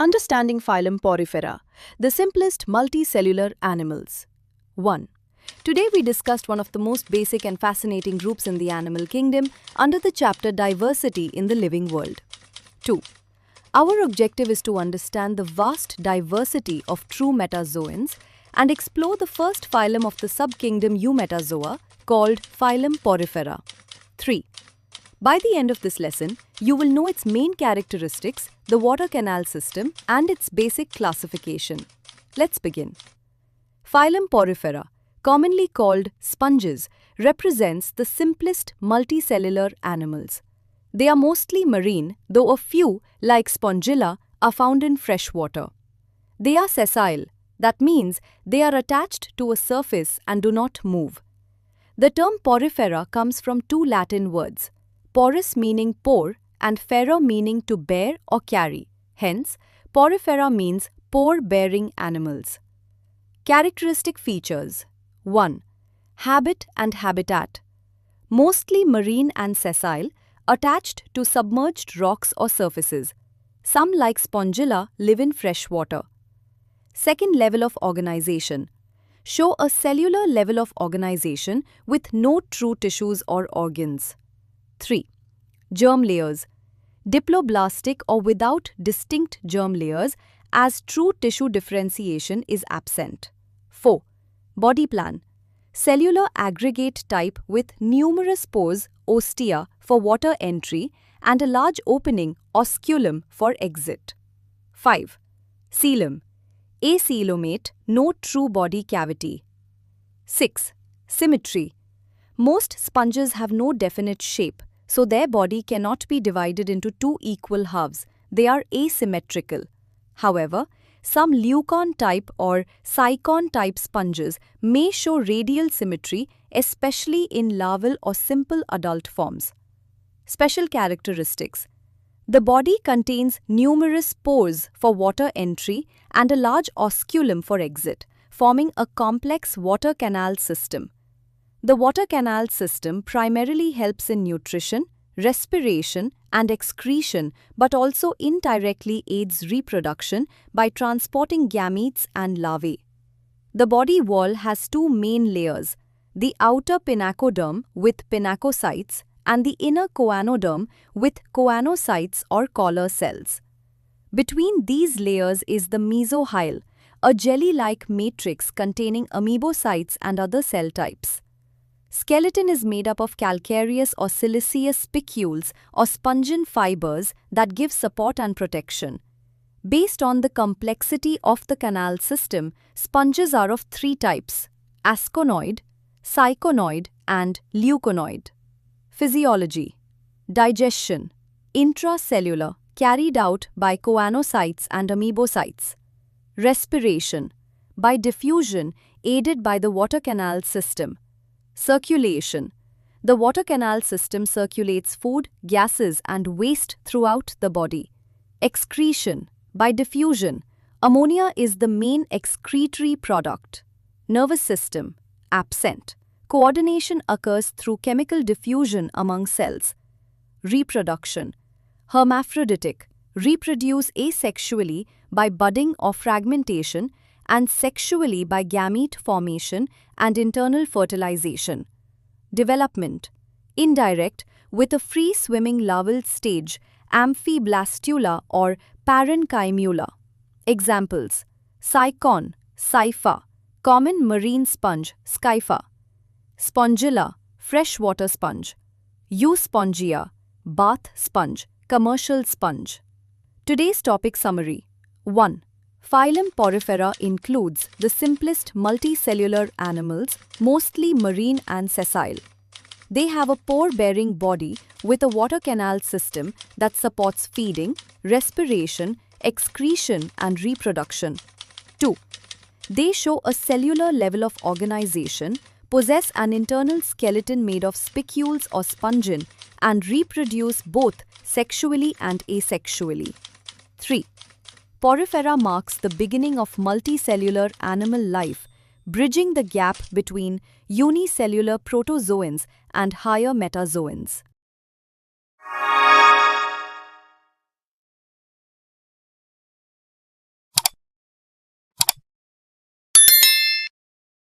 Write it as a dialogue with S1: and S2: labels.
S1: Understanding phylum Porifera, the simplest multicellular animals. 1. Today we discussed one of the most basic and fascinating groups in the animal kingdom under the chapter Diversity in the Living World. 2. Our objective is to understand the vast diversity of true metazoans and explore the first phylum of the subkingdom Eumetazoa called phylum Porifera. 3. By the end of this lesson, you will know its main characteristics, the water canal system, and its basic classification. Let's begin. Phylum Porifera, commonly called sponges, represents the simplest multicellular animals. They are mostly marine, though a few, like Spongilla, are found in fresh water. They are sessile, that means they are attached to a surface and do not move. The term porifera comes from two Latin words, porus meaning pore and fera meaning to bear or carry. Hence, porifera means pore-bearing animals. Characteristic features. 1. Habit and habitat. Mostly marine and sessile, attached to submerged rocks or surfaces. Some, like Spongilla, live in fresh water. Second level of organization. Show a cellular level of organization with no true tissues or organs. 3. Germ layers. Diploblastic or without distinct germ layers, as true tissue differentiation is absent. 4. Body plan. Cellular aggregate type with numerous pores, ostia, for water entry and a large opening, osculum, for exit. 5. Coelom. Acoelomate, no true body cavity. 6. Symmetry. Most sponges have no definite shape, so their body cannot be divided into two equal halves. They are asymmetrical. However, some leucon type or cycon type sponges may show radial symmetry, especially in larval or simple adult forms. Special characteristics. The body contains numerous pores for water entry and a large osculum for exit, forming a complex water canal system. The water canal system primarily helps in nutrition, respiration, and excretion, but also indirectly aids reproduction by transporting gametes and larvae. The body wall has two main layers, the outer pinacoderm with pinacocytes and the inner choanoderm with choanocytes or collar cells. Between these layers is the mesohyle, a jelly-like matrix containing amoebocytes and other cell types. Skeleton is made up of calcareous or siliceous spicules or spongin fibers that give support and protection. Based on the complexity of the canal system, sponges are of three types: asconoid, cyconoid, and leuconoid. Physiology. Digestion. Intracellular, carried out by choanocytes and amoebocytes. Respiration. By diffusion, aided by the water canal system. Circulation. The water canal system circulates food, gases, and waste throughout the body. Excretion. By diffusion. Ammonia is the main excretory product. Nervous system. Absent. Coordination occurs through chemical diffusion among cells. Reproduction. Hermaphroditic. Reproduce asexually by budding or fragmentation, and sexually by gamete formation and internal fertilization. Development. Indirect, with a free-swimming larval stage, amphiblastula or parenchyma. Examples: cycon, Scypha, common marine sponge, Scypha; Spongilla, freshwater sponge; Euspongia, bath sponge, commercial sponge. Today's topic summary. 1. Phylum Porifera includes the simplest multicellular animals, mostly marine and sessile. They have a pore-bearing body with a water canal system that supports feeding, respiration, excretion, and reproduction. 2. They show a cellular level of organization, possess an internal skeleton made of spicules or spongin, and reproduce both sexually and asexually. 3. Porifera marks the beginning of multicellular animal life, bridging the gap between unicellular protozoans and higher metazoans.